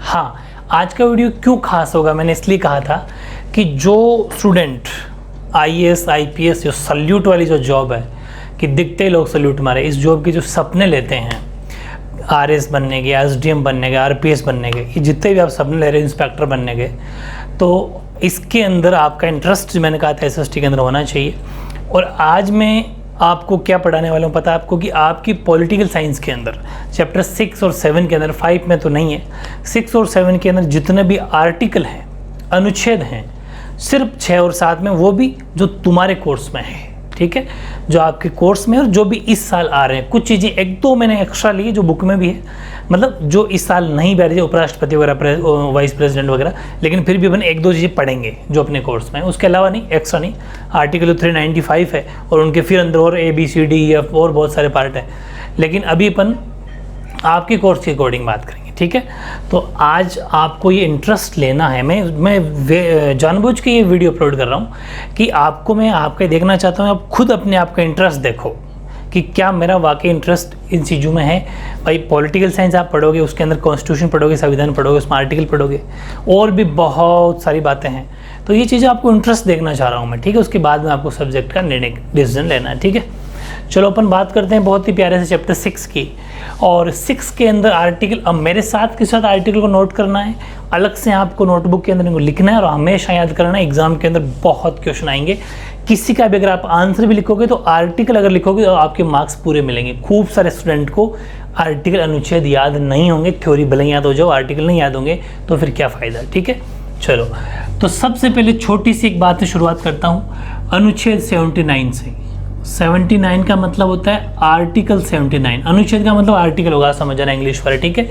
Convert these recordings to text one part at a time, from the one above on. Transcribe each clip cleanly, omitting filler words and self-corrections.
हाँ, आज का वीडियो क्यों खास होगा, मैंने इसलिए कहा था कि जो स्टूडेंट आईएएस आईपीएस जो सल्यूट वाली जो जॉब है कि दिखते ही लोग सल्यूट मारे, इस जॉब के जो सपने लेते हैं आरएस बनने के, एसडीएम बनने के, आरपीएस बनने के, ये जितने भी आप सपने ले रहे हैं इंस्पेक्टर बनने के, तो इसके अंदर आपका इंटरेस्ट मैंने कहा था एसएसटी के अंदर होना चाहिए। और आज मैं आपको क्या पढ़ाने वाला हूँ पता है आपको कि आपकी पॉलिटिकल साइंस के अंदर चैप्टर 6 और 7 के अंदर, 5 में तो नहीं है, 6 और 7 के अंदर जितने भी आर्टिकल हैं, अनुच्छेद हैं, सिर्फ 6 और 7 में, वो भी जो तुम्हारे कोर्स में है, ठीक है, जो आपके कोर्स में और जो भी इस साल आ रहे हैं। कुछ चीज़ें एक दो मैंने एक्स्ट्रा ली जो बुक में भी है, मतलब जो इस साल नहीं बैठ रही, उपराष्ट्रपति वगैरह, वाइस प्रेसिडेंट वगैरह, लेकिन फिर भी अपन एक दो चीज़ें पढ़ेंगे जो अपने कोर्स में है, उसके अलावा नहीं, एक्स्ट्रा नहीं। आर्टिकल 395 है और उनके फिर अंदर और ABCDEF और बहुत सारे पार्ट है, लेकिन अभी अपन आपके कोर्स के अकॉर्डिंग बात करेंगे, ठीक है। तो आज आपको ये इंटरेस्ट लेना है, मैं जानबूझ के ये वीडियो अपलोड कर रहा हूँ कि आपको मैं आपके देखना चाहता हूँ, आप खुद अपने आप का इंटरेस्ट देखो कि क्या मेरा वाकई इंटरेस्ट इन चीज़ों में है। भाई पॉलिटिकल साइंस आप पढ़ोगे, उसके अंदर कॉन्स्टिट्यूशन पढ़ोगे, संविधान पढ़ोगे, उसमें आर्टिकल पढ़ोगे, और भी बहुत सारी बातें हैं, तो ये चीज़ें आपको इंटरेस्ट देखना चाह रहा हूँ मैं, ठीक है। उसके बाद में आपको सब्जेक्ट का डिसीजन लेना है, ठीक है। चलो अपन बात करते हैं बहुत ही प्यारे से चैप्टर 6 की, और 6 के अंदर आर्टिकल, अब मेरे साथ के साथ आर्टिकल को नोट करना है, अलग से आपको नोटबुक के अंदर इनको लिखना है और हमेशा याद करना है, एग्जाम के अंदर बहुत क्वेश्चन आएंगे। किसी का भी अगर आप आंसर भी लिखोगे तो आर्टिकल अगर लिखोगे तो आपके मार्क्स पूरे मिलेंगे। खूब सारे स्टूडेंट को आर्टिकल अनुच्छेद याद नहीं होंगे, थ्योरी भले याद हो जाओ, आर्टिकल नहीं याद होंगे तो फिर क्या फ़ायदा, ठीक है। चलो, तो सबसे पहले छोटी सी एक बात से शुरुआत करता हूँ, अनुच्छेद 79 से। 79 का मतलब होता है आर्टिकल 79, अनुच्छेद का मतलब आर्टिकल होगा, समझ जाना इंग्लिश वाले, ठीक है।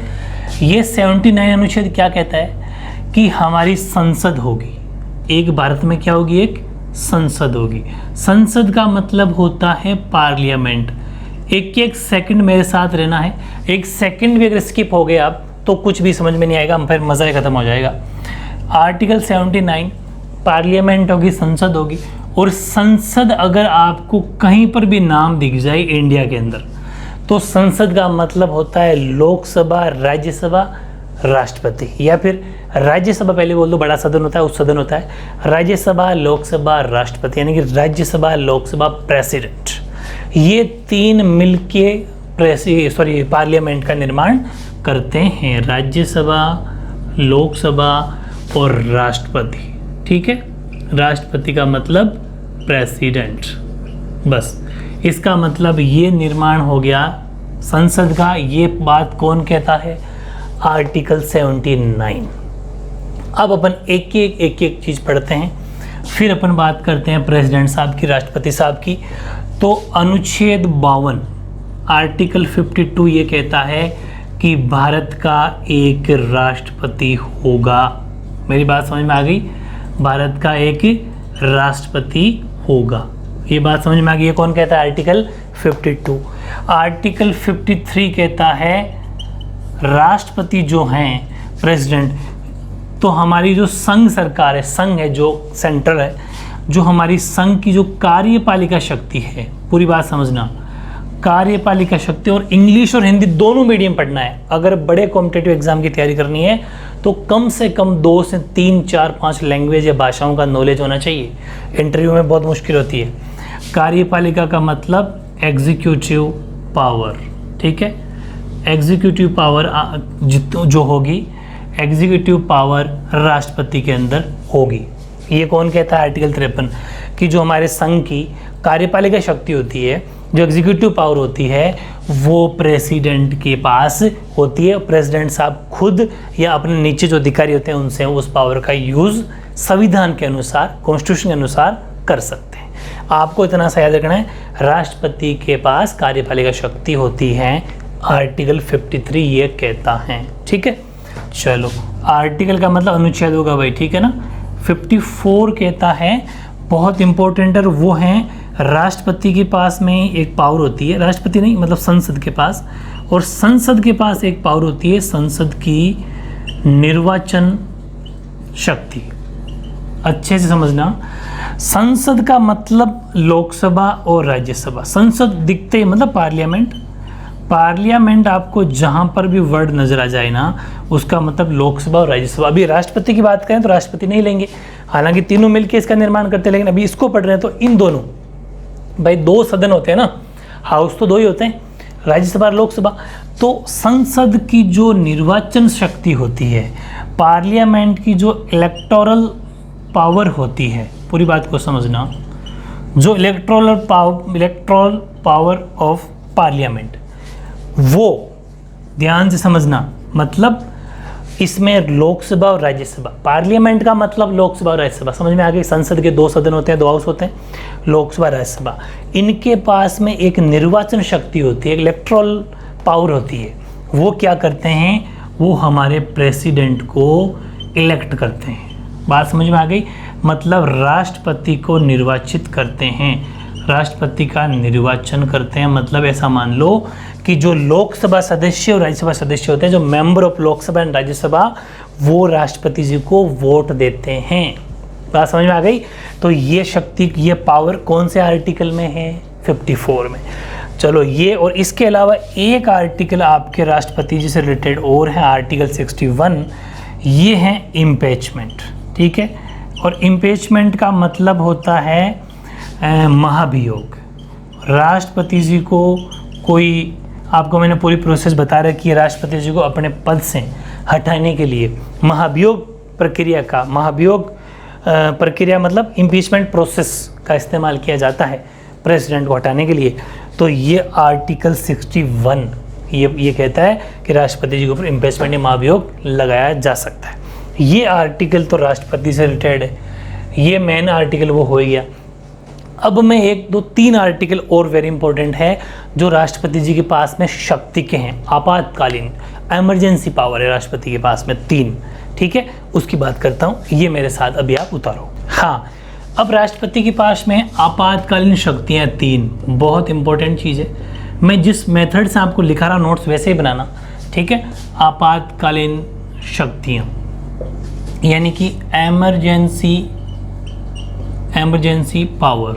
ये 79 अनुच्छेद क्या कहता है कि हमारी संसद होगी, एक भारत में क्या होगी, एक संसद होगी। संसद का मतलब होता है पार्लियामेंट। एक सेकंड मेरे साथ रहना है, एक सेकंड भी अगर स्किप हो गए आप तो कुछ भी समझ में नहीं आएगा, फिर मज़ा ही खत्म हो जाएगा। आर्टिकल 79, पार्लियामेंट होगी, संसद होगी, और संसद अगर आपको कहीं पर भी नाम दिख जाए इंडिया के अंदर तो संसद का मतलब होता है लोकसभा, राज्यसभा, राष्ट्रपति, या फिर राज्यसभा पहले बोल दो, बड़ा सदन होता है, उस सदन होता है, राज्यसभा, लोकसभा, राष्ट्रपति, यानी कि राज्यसभा, लोकसभा, प्रेसिडेंट, ये तीन मिलके पार्लियामेंट का निर्माण करते हैं, राज्यसभा, लोकसभा और राष्ट्रपति, ठीक है। राष्ट्रपति का मतलब प्रेसिडेंट, बस इसका मतलब ये निर्माण हो गया संसद का। ये बात कौन कहता है, आर्टिकल 79। अब अपन एक एक चीज़ पढ़ते हैं, फिर अपन बात करते हैं प्रेसिडेंट साहब की, राष्ट्रपति साहब की। तो अनुच्छेद 52 आर्टिकल 52 ये कहता है कि भारत का एक राष्ट्रपति होगा। मेरी बात समझ में आ गई, भारत का एक राष्ट्रपति होगा, ये बात समझ में आ गई। ये कौन कहता है, आर्टिकल 52। आर्टिकल 53 कहता है राष्ट्रपति जो हैं, प्रेसिडेंट, तो हमारी जो संघ सरकार है, संघ है जो सेंट्रल है, जो हमारी संघ की जो कार्यपालिका शक्ति है, पूरी बात समझना, कार्यपालिका शक्ति, और इंग्लिश और हिंदी दोनों मीडियम पढ़ना है। अगर बड़े कॉम्पिटिटिव एग्जाम की तैयारी करनी है तो कम से कम 2 से 3, 4, 5 लैंग्वेज या भाषाओं का नॉलेज होना चाहिए, इंटरव्यू में बहुत मुश्किल होती है। कार्यपालिका का मतलब एग्जीक्यूटिव पावर, ठीक है, एग्जीक्यूटिव पावर जो होगी, एग्जीक्यूटिव पावर राष्ट्रपति के अंदर होगी। ये कौन कहता है, आर्टिकल 53, कि जो हमारे संघ की कार्यपालिका शक्ति होती है, जो एग्जीक्यूटिव पावर होती है, वो प्रेसिडेंट के पास होती है। प्रेसिडेंट साहब खुद या अपने नीचे जो अधिकारी होते हैं उनसे उस पावर का यूज़ संविधान के अनुसार, कॉन्स्टिट्यूशन के अनुसार कर सकते हैं। आपको इतना सा याद रखना है, राष्ट्रपति के पास कार्यपालिका शक्ति होती है, आर्टिकल 53 ये कहता है, ठीक है। चलो, आर्टिकल का मतलब अनुच्छेद होगा भाई, ठीक है ना। 54 कहता है, बहुत इंपॉर्टेंट है, वो हैं राष्ट्रपति के पास में एक पावर होती है, राष्ट्रपति नहीं मतलब संसद के पास, और संसद के पास एक पावर होती है, संसद की निर्वाचन शक्ति। अच्छे से समझना, संसद का मतलब लोकसभा और राज्यसभा। संसद दिखते ही मतलब पार्लियामेंट, पार्लियामेंट आपको जहां पर भी वर्ड नजर आ जाए ना, उसका मतलब लोकसभा और राज्यसभा। अभी राष्ट्रपति की बात करें तो राष्ट्रपति नहीं लेंगे, हालांकि तीनों मिलकर इसका निर्माण करते हैं, लेकिन अभी इसको पढ़ रहे हैं तो इन दोनों, भाई दो सदन होते हैं ना, हाउस तो दो ही होते हैं, राज्यसभा और लोकसभा। तो संसद की जो निर्वाचन शक्ति होती है, पार्लियामेंट की जो इलेक्टोरल पावर होती है, पूरी बात को समझना, जो इलेक्टोरल पावर ऑफ पार्लियामेंट, वो ध्यान से समझना, मतलब इसमें लोकसभा और राज्यसभा, पार्लियामेंट का मतलब लोकसभा और राज्यसभा, समझ में आ गई। संसद के दो सदन होते हैं, दो हाउस होते हैं, लोकसभा राज्यसभा। इनके पास में एक निर्वाचन शक्ति होती है, एक इलेक्टोरल पावर होती है। वो क्या करते हैं, वो हमारे प्रेसिडेंट को इलेक्ट करते हैं। बात समझ में आ गई, मतलब राष्ट्रपति को निर्वाचित करते हैं, राष्ट्रपति का निर्वाचन करते हैं। मतलब ऐसा मान लो कि जो लोकसभा सदस्य और राज्यसभा सदस्य होते हैं, जो member of Lok Sabha and Rajya Sabha, वो राष्ट्रपति जी को वोट देते हैं। बात समझ में आ गई। तो ये शक्ति, ये पावर कौन से आर्टिकल में है, 54 में। चलो ये, और इसके अलावा एक आर्टिकल आपके राष्ट्रपति जी से रिलेटेड और है, आर्टिकल 61, ये है इम्पीचमेंट। ठीक है, और इम्पीचमेंट का मतलब होता है महाभियोग। राष्ट्रपति जी को कोई, आपको मैंने पूरी प्रोसेस बता रखी है, राष्ट्रपति जी को अपने पद से हटाने के लिए महाभियोग प्रक्रिया का, महाभियोग प्रक्रिया मतलब इम्पीचमेंट प्रोसेस का इस्तेमाल किया जाता है प्रेसिडेंट को हटाने के लिए। तो ये आर्टिकल 61 ये कहता है कि राष्ट्रपति जी के ऊपर इम्पीचमेंट या महाभियोग लगाया जा सकता है। ये आर्टिकल तो राष्ट्रपति से रिलेटेड है, ये मेन आर्टिकल वो हो गया। अब मैं 1, 2, 3 आर्टिकल और वेरी इंपॉर्टेंट है जो राष्ट्रपति जी के पास में शक्ति के हैं, आपातकालीन इमरजेंसी पावर है राष्ट्रपति के पास में 3। ठीक है, उसकी बात करता हूँ, ये मेरे साथ अभी आप उतारो। हाँ, अब राष्ट्रपति के पास में आपातकालीन शक्तियाँ 3, बहुत इंपॉर्टेंट चीज़ है। मैं जिस मेथड से आपको लिखा रहा नोट्स वैसे ही बनाना। ठीक है, आपातकालीन शक्तियाँ यानी कि एमरजेंसी पावर।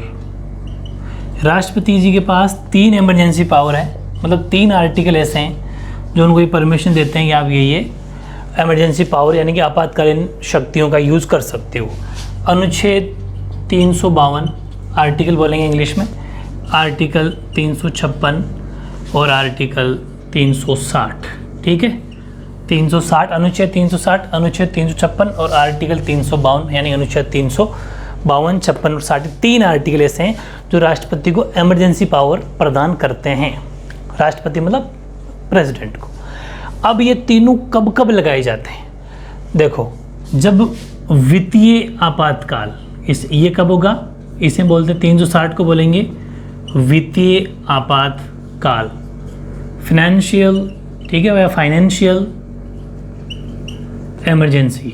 राष्ट्रपति जी के पास 3 इमरजेंसी पावर है, मतलब 3 आर्टिकल ऐसे हैं जो उनको ये परमिशन देते हैं कि आप ये इमरजेंसी पावर यानी कि आपातकालीन शक्तियों का यूज़ कर सकते हो। अनुच्छेद 352 आर्टिकल बोलेंगे इंग्लिश में, आर्टिकल 356 और आर्टिकल 360। ठीक है, 360, अनुच्छेद 360, अनुच्छेद 356 और आर्टिकल 352 यानी अनुच्छेद 352, 56 और 60, 3 आर्टिकल ऐसे हैं जो राष्ट्रपति को इमरजेंसी पावर प्रदान करते हैं। राष्ट्रपति मतलब प्रेसिडेंट को। अब ये तीनों कब कब लगाए जाते हैं, देखो, जब वित्तीय आपातकाल, ये कब होगा, इसे बोलते हैं 360 को बोलेंगे वित्तीय आपातकाल, फाइनेंशियल, ठीक है, वह फाइनेंशियल इमरजेंसी।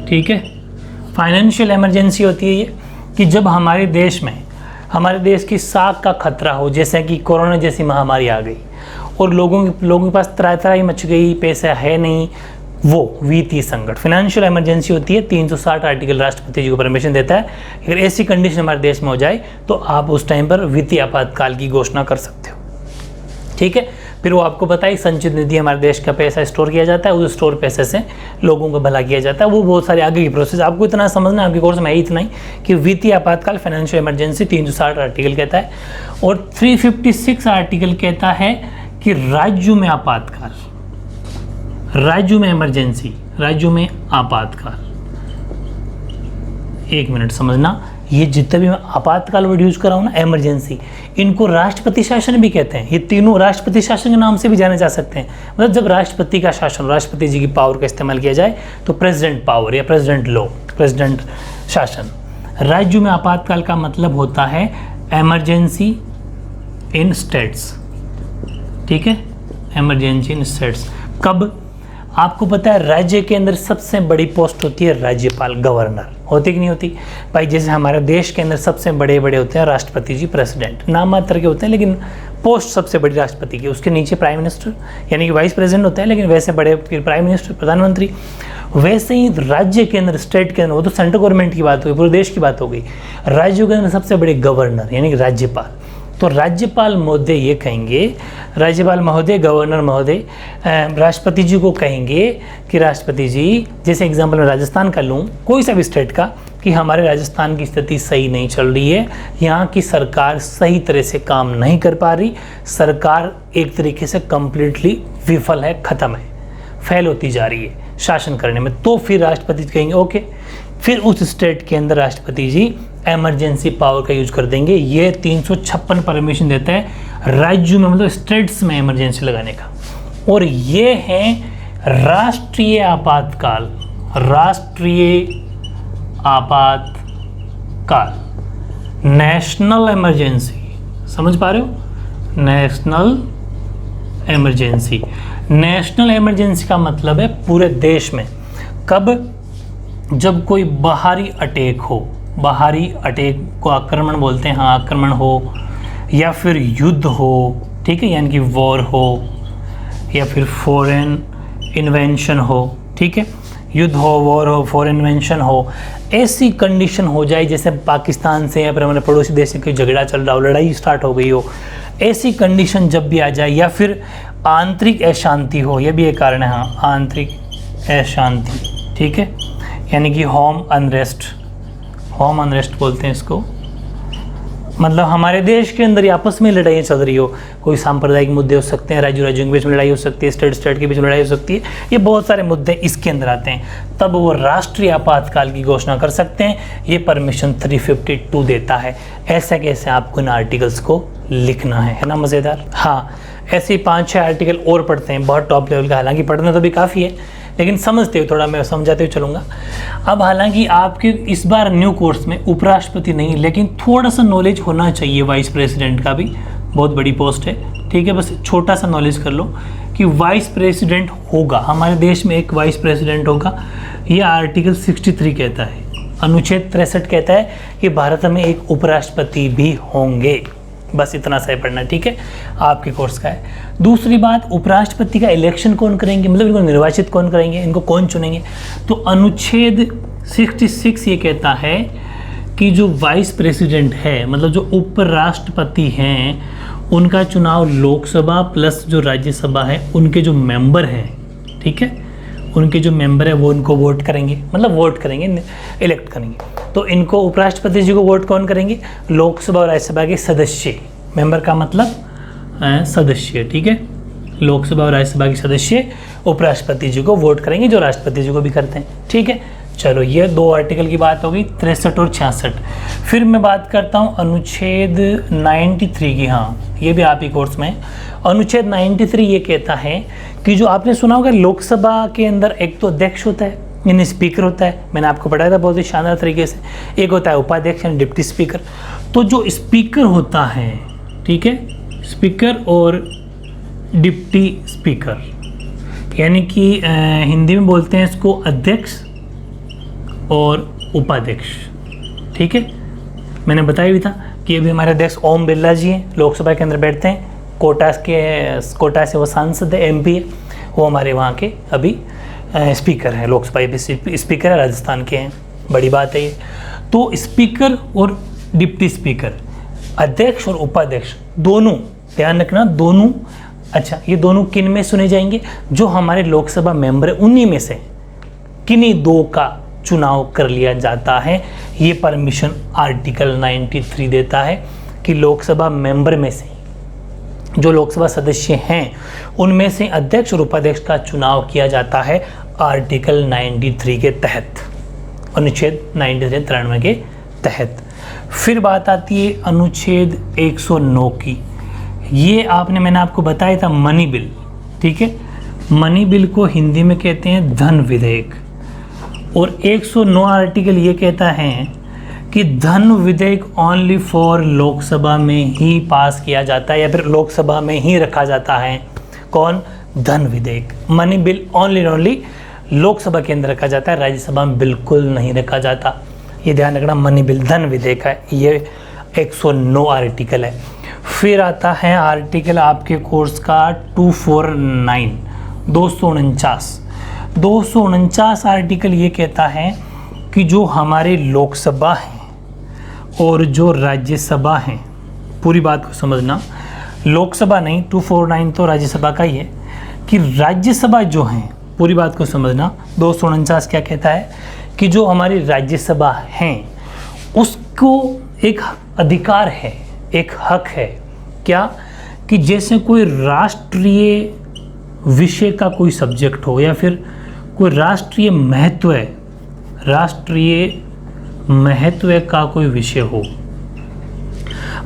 ठीक है, फाइनेंशियल इमरजेंसी होती है ये कि जब हमारे देश में, हमारे देश की साख का खतरा हो, जैसे कि कोरोना जैसी महामारी आ गई और लोगों के पास त्राही मच गई, पैसा है नहीं, वो वित्तीय संकट, फाइनेंशियल इमरजेंसी होती है। 360 आर्टिकल राष्ट्रपति जी को परमिशन देता है, अगर ऐसी कंडीशन हमारे देश में हो जाए तो आप उस टाइम पर वित्तीय आपातकाल की घोषणा कर सकते हो। ठीक है, फिर वो आपको पता है संचित निधि, हमारे देश का पैसा स्टोर किया जाता है, उस स्टोर पैसे से लोगों को भला किया जाता है। वो बहुत सारे आगे की प्रोसेस, आपको इतना समझना, आपके कोर्स में है इतना ही कि वित्तीय आपातकाल, फाइनेंशियल इमरजेंसी 360 आर्टिकल कहता है। और 356 आर्टिकल कहता है कि राज्यों में आपातकाल, राज्यों में इमरजेंसी, राज्यों में आपातकाल। 1 मिनट समझना, ये जितने भी मैं आपातकाल वर्ड यूज कर रहा हूँ ना, इमरजेंसी, इनको राष्ट्रपति शासन भी कहते हैं। ये तीनों राष्ट्रपति शासन के नाम से भी जाने जा सकते हैं। मतलब जब राष्ट्रपति का शासन, राष्ट्रपति जी की पावर का इस्तेमाल किया जाए तो प्रेसिडेंट पावर या प्रेसिडेंट लॉ, प्रेसिडेंट शासन। राज्यों में आपातकाल का मतलब होता है इमरजेंसी इन स्टेट्स। ठीक है, इमरजेंसी इन स्टेट्स। कब, आपको पता है राज्य के अंदर सबसे बड़ी पोस्ट होती है राज्यपाल, गवर्नर, होती कि नहीं होती भाई। जैसे हमारे देश के अंदर सबसे बड़े होते हैं राष्ट्रपति जी, प्रेसिडेंट, नाम मात्र के होते हैं लेकिन पोस्ट सबसे बड़ी राष्ट्रपति की, उसके नीचे प्राइम मिनिस्टर यानी कि वाइस प्रेसिडेंट होते हैं, लेकिन वैसे बड़े फिर प्राइम मिनिस्टर, प्रधानमंत्री। वैसे ही राज्य के अंदर, स्टेट के अंदर, वो तो सेंट्रल गवर्नमेंट की बात हो गई, पूरे देश की बात हो गई, राज्यों के अंदर सबसे बड़े गवर्नर यानी कि राज्यपाल। तो राज्यपाल महोदय ये कहेंगे, राज्यपाल महोदय, गवर्नर महोदय राष्ट्रपति जी को कहेंगे कि राष्ट्रपति जी, जैसे एग्जांपल मैं राजस्थान का लूँ, कोई सा भी स्टेट का, कि हमारे राजस्थान की स्थिति सही नहीं चल रही है, यहाँ की सरकार सही तरह से काम नहीं कर पा रही, सरकार एक तरीके से कम्प्लीटली विफल है, ख़त्म है, फेल होती जा रही है शासन करने में। तो फिर राष्ट्रपति कहेंगे ओके, फिर उस स्टेट के अंदर राष्ट्रपति जी इमरजेंसी पावर का यूज कर देंगे। ये 356 परमिशन देता है राज्यों में, मतलब स्टेट्स में इमरजेंसी लगाने का। और ये है राष्ट्रीय आपातकाल, राष्ट्रीय आपातकाल, नेशनल इमरजेंसी, समझ पा रहे हो, नेशनल इमरजेंसी। नेशनल इमरजेंसी का मतलब है पूरे देश में। कब? जब कोई बाहरी अटैक हो, बाहरी अटैक को आक्रमण बोलते हैं, हाँ आक्रमण हो, या फिर युद्ध हो, ठीक है, यानी कि वॉर हो, या फिर फॉरेन इन्वेंशन हो, ठीक है, युद्ध हो, वॉर हो, फॉरेन इन्वेंशन हो, ऐसी कंडीशन हो जाए जैसे पाकिस्तान से या फिर हमारे पड़ोसी देश से कोई झगड़ा चल रहा हो, लड़ाई स्टार्ट हो गई हो, ऐसी कंडीशन जब भी आ जाए, या फिर आंतरिक अशांति हो, यह भी एक कारण है, हाँ आंतरिक अशांति, ठीक है, यानी कि होम अनरेस्ट, होम अनरेस्ट बोलते हैं इसको, मतलब हमारे देश के अंदर आपस में लड़ाइयाँ चल रही हो, कोई सांप्रदायिक मुद्दे हो सकते हैं, राज्यों के बीच में लड़ाई हो सकती है, स्टेट के बीच में लड़ाई हो सकती है, ये बहुत सारे मुद्दे इसके अंदर आते हैं, तब वो राष्ट्रीय आपातकाल की घोषणा कर सकते हैं। ये परमिशन 352 देता है। ऐसा कैसे आपको इन आर्टिकल्स को लिखना है ना, मज़ेदार। हाँ, ऐसे 5-6 आर्टिकल और पढ़ते हैं, बहुत टॉप लेवल का, हालांकि पढ़ना तो भी काफ़ी है, लेकिन समझते हुए थोड़ा मैं समझाते हुए चलूँगा। अब हालांकि आपके इस बार न्यू कोर्स में उपराष्ट्रपति नहीं, लेकिन थोड़ा सा नॉलेज होना चाहिए वाइस प्रेसिडेंट का भी, बहुत बड़ी पोस्ट है, ठीक है, बस छोटा सा नॉलेज कर लो कि वाइस प्रेसिडेंट होगा, हमारे देश में एक वाइस प्रेसिडेंट होगा। ये आर्टिकल 63 कहता है, अनुच्छेद 63 कहता है कि भारत में एक उपराष्ट्रपति भी होंगे। बस इतना सा पढ़ना, ठीक है, आपके कोर्स का है। दूसरी बात, उपराष्ट्रपति का इलेक्शन कौन करेंगे, मतलब इनको निर्वाचित कौन करेंगे, इनको कौन चुनेंगे। तो अनुच्छेद 66 ये कहता है कि जो वाइस प्रेसिडेंट है, मतलब जो उपराष्ट्रपति हैं, उनका चुनाव लोकसभा प्लस जो राज्यसभा है उनके जो मेंबर हैं, ठीक है, उनके जो मेंबर है वो उनको वोट करेंगे, मतलब वोट करेंगे, इलेक्ट करेंगे। तो इनको उपराष्ट्रपति जी को वोट कौन करेंगे, लोकसभा और राज्यसभा के सदस्य, मेंबर का मतलब सदस्य, ठीक है, लोकसभा और राज्यसभा के सदस्य उपराष्ट्रपति जी को वोट करेंगे, जो राष्ट्रपति जी को भी करते हैं, ठीक है। चलो, ये 2 आर्टिकल की बात हो गई, 63 और 66। फिर मैं बात करता हूँ अनुच्छेद 93 की। हाँ, ये भी आप ही कोर्स में। अनुच्छेद 93 ये कहता है कि जो आपने सुना होगा लोकसभा के अंदर एक तो अध्यक्ष होता है, यानी स्पीकर होता है, मैंने आपको बताया था बहुत ही शानदार तरीके से, एक होता है उपाध्यक्ष यानी डिप्टी स्पीकर। तो जो स्पीकर होता है, ठीक है, स्पीकर और डिप्टी स्पीकर, यानी कि हिंदी में बोलते हैं इसको अध्यक्ष और उपाध्यक्ष, ठीक है। मैंने बताया भी था कि अभी हमारे अध्यक्ष ओम बिरला जी हैं, लोकसभा के अंदर बैठते हैं, कोटा से वो सांसद है, MP है, वो हमारे वहाँ के अभी स्पीकर हैं, लोकसभा स्पीकर है, राजस्थान के हैं, बड़ी बात है ये। तो स्पीकर और डिप्टी स्पीकर, अध्यक्ष और उपाध्यक्ष, दोनों ध्यान रखना, दोनों। अच्छा, ये दोनों किन में सुने जाएंगे, जो हमारे लोकसभा मेंबर है उन्हीं में से किन्हीं 2 का चुनाव कर लिया जाता है। ये परमिशन आर्टिकल 93 देता है कि लोकसभा मेंबर में से, जो लोकसभा सदस्य हैं, उनमें से अध्यक्ष और उपाध्यक्ष का चुनाव किया जाता है आर्टिकल 93 के तहत, अनुच्छेद 93 के तहत। फिर बात आती है अनुच्छेद 109 की। ये मैंने आपको बताया था मनी बिल, ठीक है, मनी बिल को हिंदी में कहते हैं धन विधेयक। और 109 आर्टिकल ये कहता है कि धन विधेयक ओनली फॉर लोकसभा में ही पास किया जाता है, या फिर लोकसभा में ही रखा जाता है। कौन? धन विधेयक, मनी बिल ओनली लोकसभा के अंदर रखा जाता है, राज्यसभा में बिल्कुल नहीं रखा जाता। ये ध्यान रखना, मनी बिल धन विधेयक है, ये 109 आर्टिकल है। फिर आता है आर्टिकल आपके कोर्स का 249, 249 आर्टिकल ये कहता है कि जो हमारे लोकसभा हैं और जो राज्यसभा हैं, पूरी बात को समझना, लोकसभा नहीं 249 तो राज्यसभा का ही है, कि राज्यसभा जो है, पूरी बात को समझना, 249 क्या कहता है कि जो हमारी राज्यसभा हैं उसको एक अधिकार है, एक हक है, क्या कि जैसे कोई राष्ट्रीय विषय का कोई सब्जेक्ट हो या फिर कोई राष्ट्रीय महत्व का कोई विषय हो,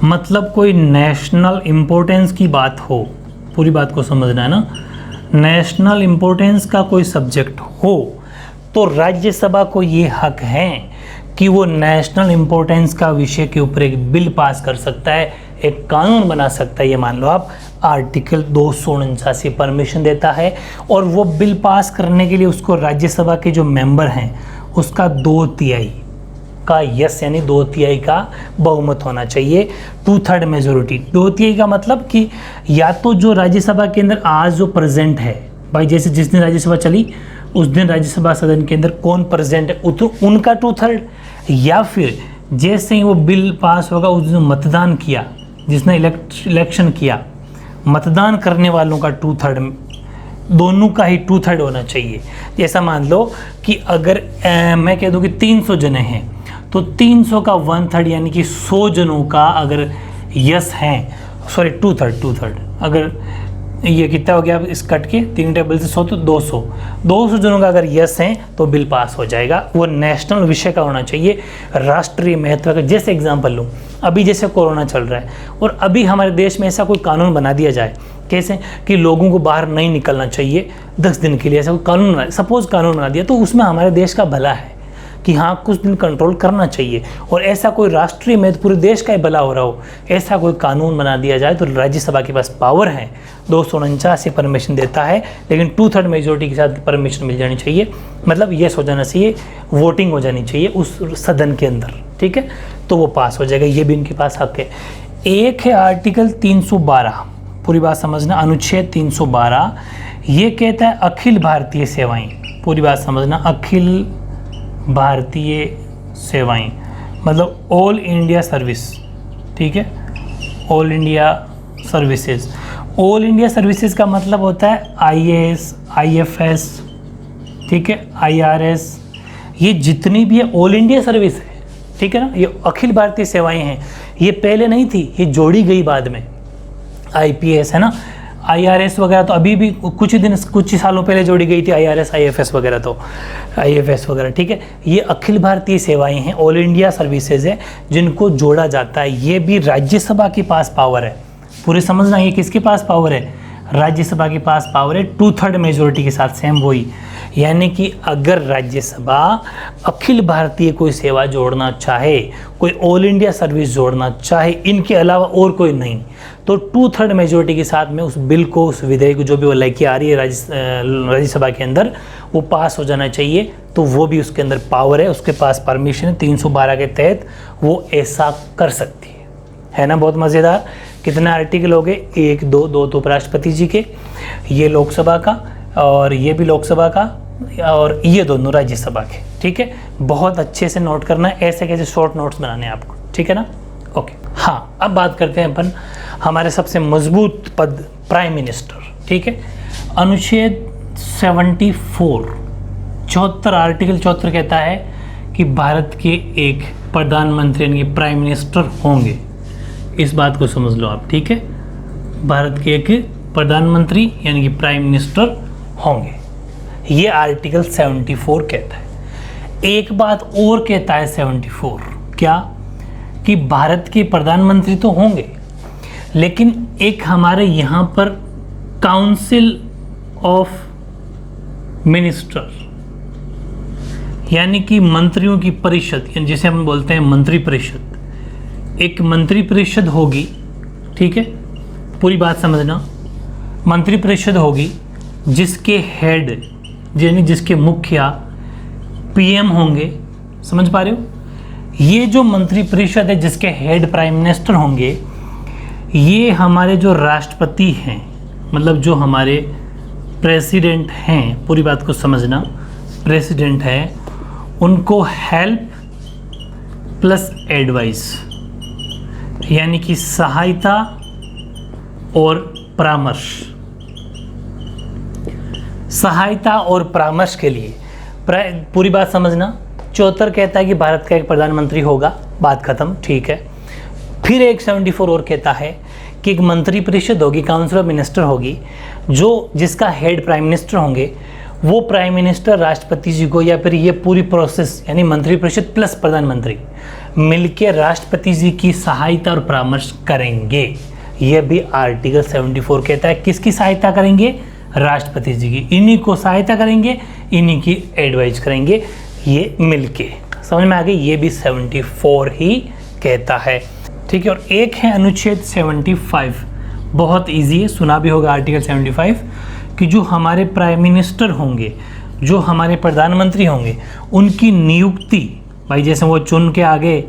मतलब कोई नेशनल इम्पोर्टेंस की बात हो, पूरी बात को समझना है ना, नेशनल इम्पोर्टेंस का कोई सब्जेक्ट हो तो राज्यसभा को ये हक है कि वो नेशनल इम्पोर्टेंस का विषय के ऊपर एक बिल पास कर सकता है, एक कानून बना सकता है। ये मान लो आप आर्टिकल 249 परमिशन देता है, और वो बिल पास करने के लिए उसको राज्यसभा के जो मेंबर हैं उसका 2/3 का यस यानी 2/3 का बहुमत होना चाहिए, 2/3 मेजोरिटी। 2/3 का मतलब कि या तो जो राज्यसभा के अंदर आज जो प्रेजेंट है, भाई जैसे जिस दिन राज्यसभा चली उस दिन राज्यसभा सदन के अंदर कौन प्रेजेंट है तो उनका 2/3, या फिर जैसे ही वो बिल पास होगा उस दिन मतदान किया, जिसने इलेक्शन किया, मतदान करने वालों का 2/3, दोनों का ही 2/3 होना चाहिए। जैसा मान लो कि अगर मैं कह दूं कि 300 जने हैं तो 300 का 1/3 यानी कि 100 जनों का अगर यस हैं, सॉरी 2/3 अगर ये कितना हो गया इस कट के 3 टेबल से 100 तो 200 जनों का अगर यस हैं तो बिल पास हो जाएगा। वो नेशनल विषय का होना चाहिए, राष्ट्रीय महत्व का। जैसे एग्जांपल लूँ, अभी जैसे कोरोना चल रहा है और अभी हमारे देश में ऐसा कोई कानून बना दिया जाए, कैसे कि लोगों को बाहर नहीं निकलना चाहिए 10 दिन के लिए, ऐसा कोई कानून बना, सपोज कानून बना दिया, तो उसमें हमारे देश का भला है कि हाँ कुछ दिन कंट्रोल करना चाहिए, और ऐसा कोई राष्ट्रीय महत्व पूरे देश का ही भला हो रहा हो, ऐसा कोई कानून बना दिया जाए तो राज्यसभा के पास पावर है, 249 से परमिशन देता है, लेकिन 2/3 मेजोरिटी के साथ परमिशन मिल जानी चाहिए, मतलब यस हो जाना चाहिए, वोटिंग हो जानी चाहिए उस सदन के अंदर, ठीक है, तो वो पास हो जाएगा। ये भी इनके पास हक है। एक है आर्टिकल 312, पूरी बात समझना, अनुच्छेद 312, ये कहता है अखिल भारतीय सेवाएं, पूरी बात समझना, अखिल भारतीय सेवाएं मतलब ऑल इंडिया सर्विस, ठीक है, all India services. All India services का मतलब होता है IAS, IFS, ठीक है, IRS, ये जितनी भी है ऑल इंडिया सर्विस है, ठीक है ना, ये अखिल भारतीय सेवाएं हैं। ये पहले नहीं थी, ये जोड़ी गई बाद में, IPS है ना, IRS वगैरह तो अभी भी कुछ ही सालों पहले जोड़ी गई थी, IRS IFS वगैरह, तो IFS वगैरह, ठीक है। ये अखिल भारतीय सेवाएं हैं, ऑल इंडिया सर्विसेज है, जिनको जोड़ा जाता है। ये भी राज्यसभा के पास पावर है, पूरे समझना, ये किसके पास पावर है, राज्यसभा के पास पावर है, 2/3 मेजोरिटी के साथ, सेम वही, यानी कि अगर राज्यसभा अखिल भारतीय कोई सेवा जोड़ना चाहे, कोई ऑल इंडिया सर्विस जोड़ना चाहे, इनके अलावा और कोई नहीं, तो 2/3 मेजोरिटी के साथ में उस बिल को, उस विधेयक को जो भी वो लेके आ रही है राज्यसभा के अंदर, वो पास हो जाना चाहिए। तो वो भी उसके अंदर पावर है, उसके पास परमिशन है, 312 के तहत वो ऐसा कर सकती है ना। बहुत मज़ेदार। कितने आर्टिकल हो गए, 1 2 2 तो उपराष्ट्रपति जी के, ये लोकसभा का, और ये भी लोकसभा का, और ये दोनों राज्यसभा के, ठीक है। बहुत अच्छे से नोट करना है, ऐसे कैसे शॉर्ट नोट्स बनाने हैं आपको, ठीक है ना। ओके, हाँ, अब बात करते हैं अपन हमारे सबसे मजबूत पद, प्राइम मिनिस्टर, ठीक है। अनुच्छेद 74 74 आर्टिकल 74 कहता है कि भारत के एक प्रधानमंत्री यानी प्राइम मिनिस्टर होंगे। इस बात को समझ लो आप, ठीक है। भारत के एक प्रधानमंत्री यानी कि प्राइम मिनिस्टर होंगे, ये आर्टिकल 74 कहता है। एक बात और कहता है 74, क्या कि भारत के प्रधानमंत्री तो होंगे, लेकिन एक हमारे यहाँ पर काउंसिल ऑफ मिनिस्टर यानी कि मंत्रियों की परिषद, जिसे हम बोलते हैं मंत्री परिषद, एक मंत्री परिषद होगी, ठीक है। पूरी बात समझना, मंत्री परिषद होगी जिसके हेड यानी जिसके मुखिया PM होंगे, समझ पा रहे हो। ये जो मंत्री परिषद है जिसके हेड प्राइम मिनिस्टर होंगे, ये हमारे जो राष्ट्रपति हैं, मतलब जो हमारे प्रेसिडेंट हैं, पूरी बात को समझना, प्रेसिडेंट है, उनको हेल्प प्लस एडवाइस, यानी कि सहायता और परामर्श, सहायता और परामर्श के लिए पूरी बात समझना। 74 कहता है कि भारत का एक प्रधानमंत्री होगा, बात खत्म, ठीक है। फिर एक 74 और कहता है कि एक मंत्री परिषद होगी, काउंसिल ऑफ मिनिस्टर होगी, जो जिसका हेड प्राइम मिनिस्टर होंगे। वो प्राइम मिनिस्टर राष्ट्रपति जी को, या फिर ये पूरी प्रोसेस यानी मंत्री परिषद प्लस प्रधानमंत्री मिलके राष्ट्रपति जी की सहायता और परामर्श करेंगे। यह भी आर्टिकल 74 कहता है। किसकी सहायता करेंगे? राष्ट्रपति जी की। इन्हीं को सहायता करेंगे, इन्हीं की एडवाइज करेंगे, ये मिलके। समझ में आ गई? ये भी 74 ही कहता है, ठीक है। और एक है अनुच्छेद 75, बहुत इजी है, सुना भी होगा आर्टिकल 75, कि जो हमारे प्राइम मिनिस्टर होंगे, जो हमारे प्रधानमंत्री होंगे, उनकी नियुक्ति, भाई जैसे वो चुन के आगे।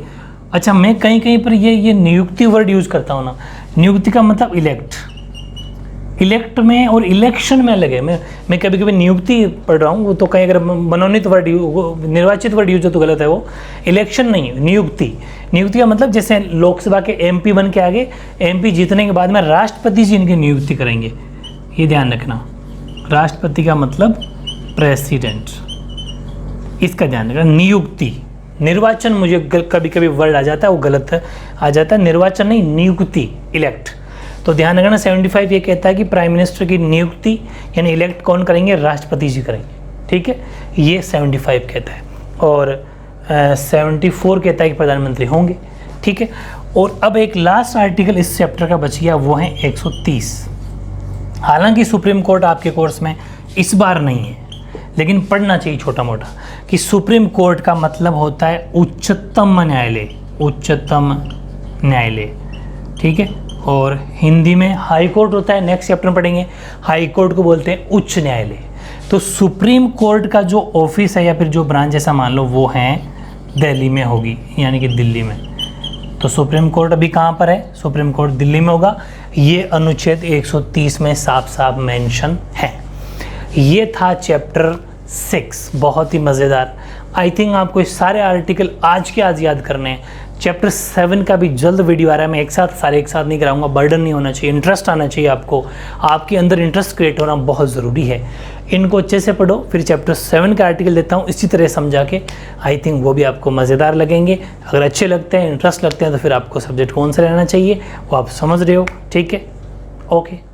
अच्छा, मैं कहीं कहीं पर ये नियुक्ति वर्ड यूज़ करता हूँ ना, नियुक्ति का मतलब इलेक्ट में और इलेक्शन में अलग है। मैं कभी कभी नियुक्ति पढ़ रहा हूँ, वो तो कहीं अगर मनोनीत वर्ड, निर्वाचित वर्ड यूज हो तो गलत है, वो इलेक्शन नहीं, नियुक्ति। नियुक्ति का मतलब जैसे लोकसभा के MP बन के आगे, MP जीतने के बाद में राष्ट्रपति जी इनकी नियुक्ति करेंगे, ये ध्यान रखना। राष्ट्रपति का मतलब प्रेसिडेंट, इसका ध्यान रखना। नियुक्ति, निर्वाचन मुझे कभी कभी वर्ड आ जाता है, वो गलत आ जाता है, निर्वाचन नहीं, नियुक्ति, इलेक्ट। तो ध्यान रखना 75 ये कहता है कि प्राइम मिनिस्टर की नियुक्ति यानी इलेक्ट कौन करेंगे? राष्ट्रपति जी करेंगे, ठीक है। ये 75 कहता है। और 74 कहता है कि प्रधानमंत्री होंगे, ठीक है। और अब एक लास्ट आर्टिकल इस चैप्टर का बच गया, वो है 130। हालांकि सुप्रीम कोर्ट आपके कोर्स में इस बार नहीं है, लेकिन पढ़ना चाहिए छोटा मोटा, कि सुप्रीम कोर्ट का मतलब होता है उच्चतम न्यायालय, उच्चतम न्यायालय, ठीक है। और हिंदी में हाई कोर्ट होता है, नेक्स्ट चैप्टर में पढ़ेंगे। हाई कोर्ट को बोलते हैं उच्च न्यायालय। तो सुप्रीम कोर्ट का जो ऑफिस है या फिर जो ब्रांच ऐसा मान लो, वो है दिल्ली में होगी, यानी कि दिल्ली में। तो सुप्रीम कोर्ट अभी कहाँ पर है? सुप्रीम कोर्ट दिल्ली में होगा। ये अनुच्छेद 130 में साफ साफ मेंशन है। ये था चैप्टर 6, बहुत ही मज़ेदार। आई थिंक आपको इस सारे आर्टिकल आज के आज याद करने हैं। चैप्टर 7 का भी जल्द वीडियो आ रहा है, मैं एक साथ नहीं कराऊंगा, बर्डन नहीं होना चाहिए, इंटरेस्ट आना चाहिए आपको, आपके अंदर इंटरेस्ट क्रिएट होना बहुत ज़रूरी है। इनको अच्छे से पढ़ो, फिर चैप्टर 7 का आर्टिकल देता हूँ इसी तरह समझा के, आई थिंक वो भी आपको मज़ेदार लगेंगे। अगर अच्छे लगते हैं, इंटरेस्ट लगते हैं, तो फिर आपको सब्जेक्ट कौन सा लेना चाहिए वो आप समझ रहे हो, ठीक है। ओके।